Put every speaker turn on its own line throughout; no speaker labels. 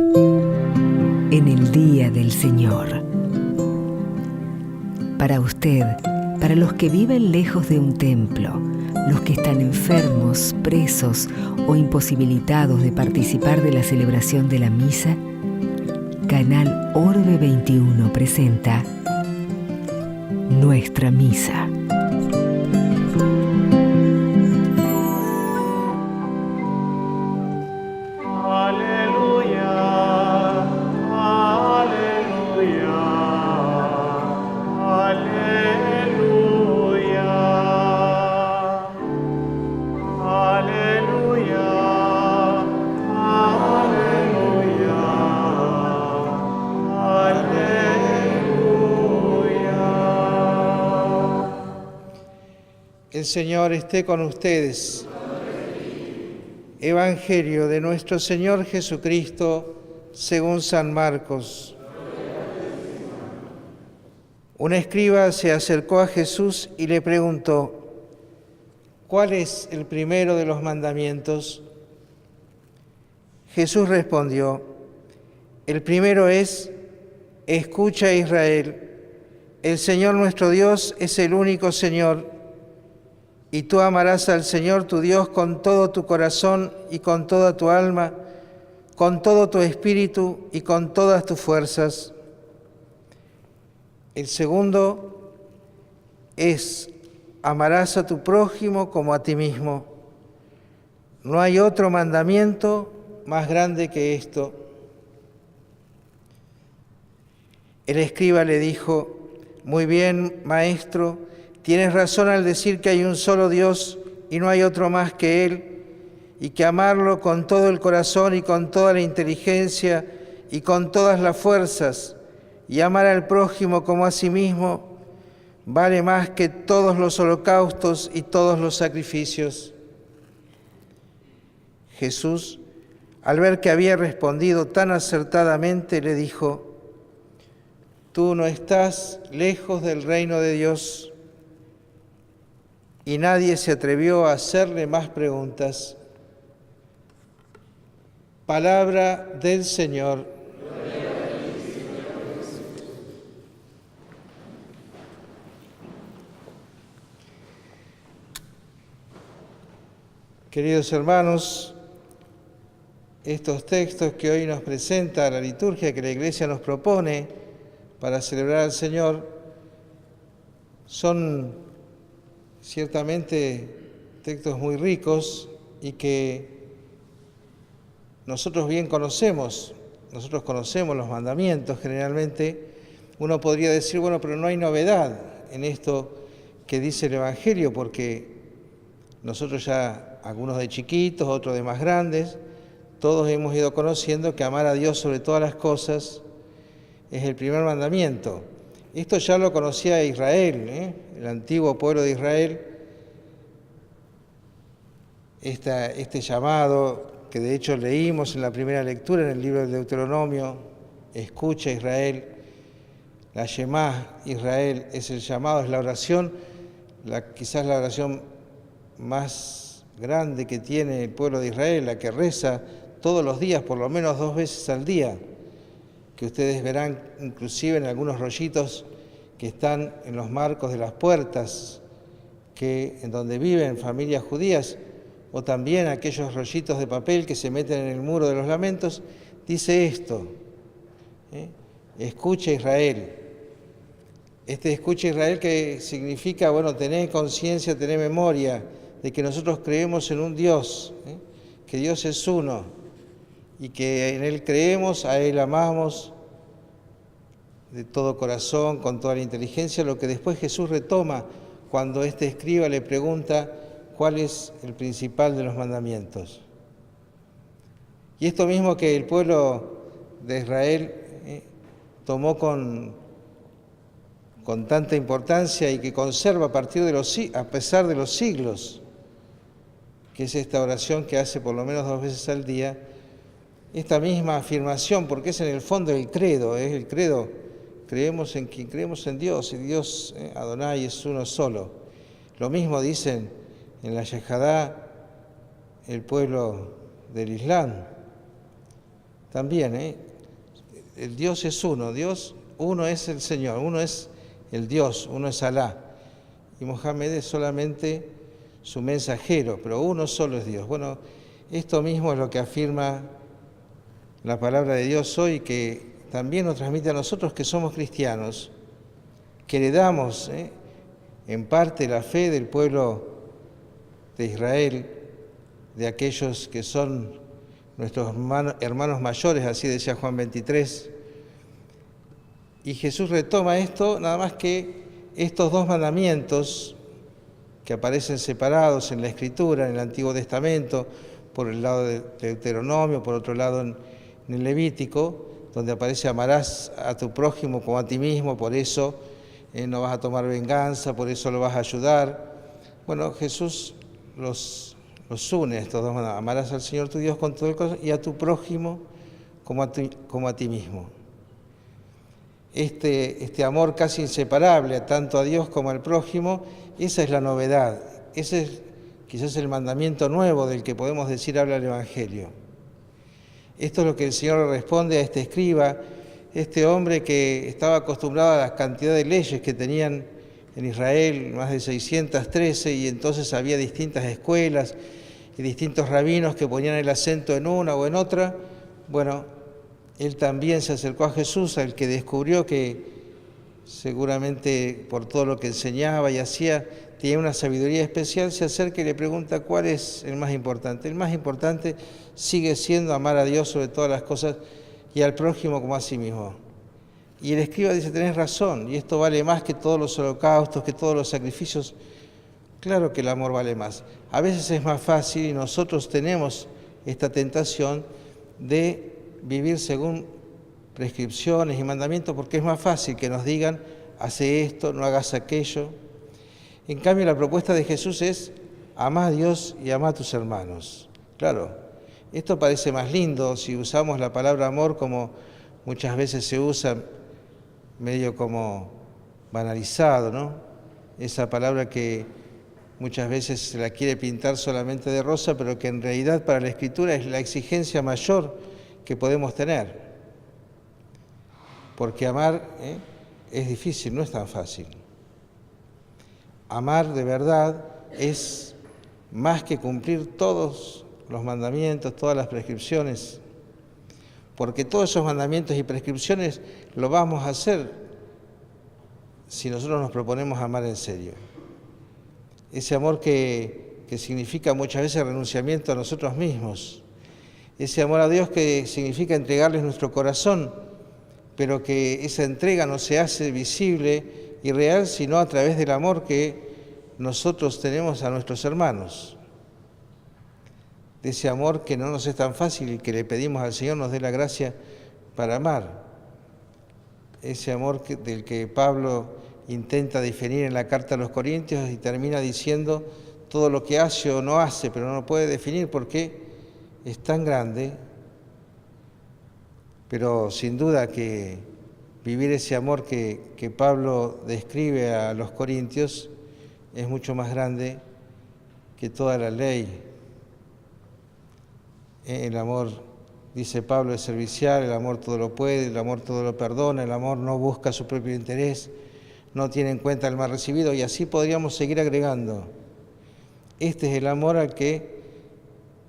En el día del Señor. Para usted, para los que viven lejos de un templo, los que están enfermos, presos o imposibilitados de participar de la celebración de la misa, Canal Orbe 21 presenta Nuestra Misa.
El Señor esté con ustedes. Evangelio de nuestro Señor Jesucristo según San Marcos. Un escriba se acercó a Jesús y le preguntó: ¿cuál es el primero de los mandamientos? Jesús respondió: el primero es: escucha, Israel, el Señor nuestro Dios es el único Señor. Y tú amarás al Señor tu Dios con todo tu corazón y con toda tu alma, con todo tu espíritu y con todas tus fuerzas. El segundo es: amarás a tu prójimo como a ti mismo. No hay otro mandamiento más grande que esto. El escriba le dijo: muy bien, maestro, tienes razón al decir que hay un solo Dios y no hay otro más que Él, y que amarlo con todo el corazón y con toda la inteligencia y con todas las fuerzas, y amar al prójimo como a sí mismo, vale más que todos los holocaustos y todos los sacrificios. Jesús, al ver que había respondido tan acertadamente, le dijo: tú no estás lejos del reino de Dios. Y nadie se atrevió a hacerle más preguntas. Palabra del Señor. Queridos hermanos, estos textos que hoy nos presenta la liturgia que la Iglesia nos propone para celebrar al Señor son ciertamente textos muy ricos y que nosotros bien conocemos. Nosotros conocemos los mandamientos generalmente. Uno podría decir, bueno, pero no hay novedad en esto que dice el Evangelio, porque nosotros ya, algunos de chiquitos, otros de más grandes, todos hemos ido conociendo que amar a Dios sobre todas las cosas es el primer mandamiento. Esto ya lo conocía Israel, el antiguo pueblo de Israel. Este llamado que de hecho leímos en la primera lectura en el libro del Deuteronomio: escucha, Israel, la Shemá, Israel, es el llamado, es la oración, quizás la oración más grande que tiene el pueblo de Israel, la que reza todos los días, por lo menos 2 veces al día, que ustedes verán inclusive en algunos rollitos que están en los marcos de las puertas, en donde viven familias judías, o también aquellos rollitos de papel que se meten en el muro de los lamentos. Dice esto: escucha, Israel. Escucha, Israel, que significa, bueno, tener conciencia, tener memoria de que nosotros creemos en un Dios, que Dios es uno, y que en Él creemos, a Él amamos de todo corazón, con toda la inteligencia, lo que después Jesús retoma cuando este escriba le pregunta cuál es el principal de los mandamientos. Y esto mismo que el pueblo de Israel tomó con tanta importancia y que conserva a pesar de los siglos, que es esta oración que hace por lo menos 2 veces al día, esta misma afirmación, porque es en el fondo el credo, es el credo: creemos en Dios, y Dios, Adonai, es uno solo. Lo mismo dicen en la Yehadá el pueblo del Islam. también, el Dios es uno, Dios uno es el Señor, uno es el Dios, uno es Alá. Y Mohammed es solamente su mensajero, pero uno solo es Dios. Bueno, esto mismo es lo que afirma la palabra de Dios hoy, que también nos transmite a nosotros que somos cristianos, que heredamos en parte la fe del pueblo de Israel, de aquellos que son nuestros hermanos mayores, así decía Juan 23. Y Jesús retoma esto, nada más que estos dos mandamientos que aparecen separados en la Escritura, en el Antiguo Testamento, por el lado de Deuteronomio, por otro lado en el Levítico, donde aparece amarás a tu prójimo como a ti mismo, por eso no vas a tomar venganza, por eso lo vas a ayudar. Bueno, Jesús los une estos dos mandamientos: amarás al Señor tu Dios con todo el corazón y a tu prójimo como a ti mismo. Este amor casi inseparable, tanto a Dios como al prójimo, esa es la novedad, ese es quizás el mandamiento nuevo del que podemos decir habla el Evangelio. Esto es lo que el Señor le responde a este escriba, este hombre que estaba acostumbrado a la cantidad de leyes que tenían en Israel, más de 613, y entonces había distintas escuelas y distintos rabinos que ponían el acento en una o en otra. Bueno, él también se acercó a Jesús, al que descubrió que seguramente por todo lo que enseñaba y hacía, tenía una sabiduría especial, se acerca y le pregunta cuál es el más importante. El más importante sigue siendo amar a Dios sobre todas las cosas y al prójimo como a sí mismo. Y el escriba dice, tenés razón, y esto vale más que todos los holocaustos, que todos los sacrificios. Claro que el amor vale más. A veces es más fácil y nosotros tenemos esta tentación de vivir según prescripciones y mandamientos, porque es más fácil que nos digan, hace esto, no hagas aquello. En cambio, la propuesta de Jesús es, amá a Dios y amá a tus hermanos. Claro, esto parece más lindo si usamos la palabra amor como muchas veces se usa, medio como banalizado, ¿no? Esa palabra que muchas veces se la quiere pintar solamente de rosa, pero que en realidad para la Escritura es la exigencia mayor que podemos tener. Porque amar es difícil, no es tan fácil. Amar de verdad es más que cumplir todos los mandamientos, todas las prescripciones, porque todos esos mandamientos y prescripciones lo vamos a hacer si nosotros nos proponemos amar en serio. Ese amor que significa muchas veces renunciamiento a nosotros mismos, ese amor a Dios que significa entregarles nuestro corazón, pero que esa entrega no se hace visible y real, sino a través del amor que nosotros tenemos a nuestros hermanos. De ese amor que no nos es tan fácil y que le pedimos al Señor nos dé la gracia para amar. Ese amor del que Pablo intenta definir en la carta a los Corintios y termina diciendo todo lo que hace o no hace, pero no lo puede definir porque es tan grande. Pero sin duda que vivir ese amor que Pablo describe a los Corintios es mucho más grande que toda la ley. El amor, dice Pablo, es servicial, el amor todo lo puede, el amor todo lo perdona, el amor no busca su propio interés, no tiene en cuenta el mal recibido, y así podríamos seguir agregando. Este es el amor al que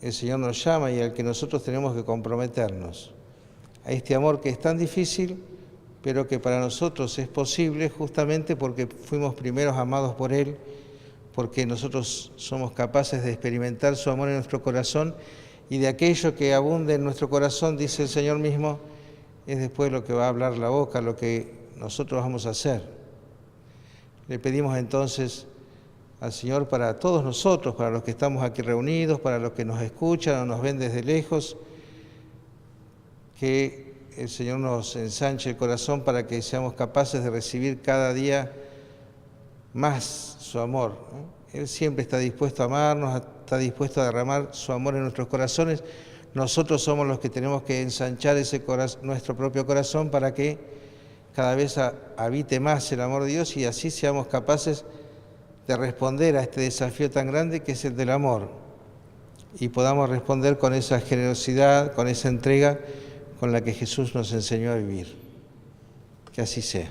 el Señor nos llama y al que nosotros tenemos que comprometernos. A este amor que es tan difícil, pero que para nosotros es posible justamente porque fuimos primeros amados por Él, porque nosotros somos capaces de experimentar su amor en nuestro corazón, y de aquello que abunde en nuestro corazón, dice el Señor mismo, es después lo que va a hablar la boca, lo que nosotros vamos a hacer. Le pedimos entonces al Señor para todos nosotros, para los que estamos aquí reunidos, para los que nos escuchan o nos ven desde lejos, que el Señor nos ensanche el corazón para que seamos capaces de recibir cada día más su amor. Él siempre está dispuesto a amarnos, está dispuesto a derramar su amor en nuestros corazones. Nosotros somos los que tenemos que ensanchar nuestro propio corazón para que cada vez habite más el amor de Dios y así seamos capaces de responder a este desafío tan grande que es el del amor y podamos responder con esa generosidad, con esa entrega, con la que Jesús nos enseñó a vivir. Que así sea.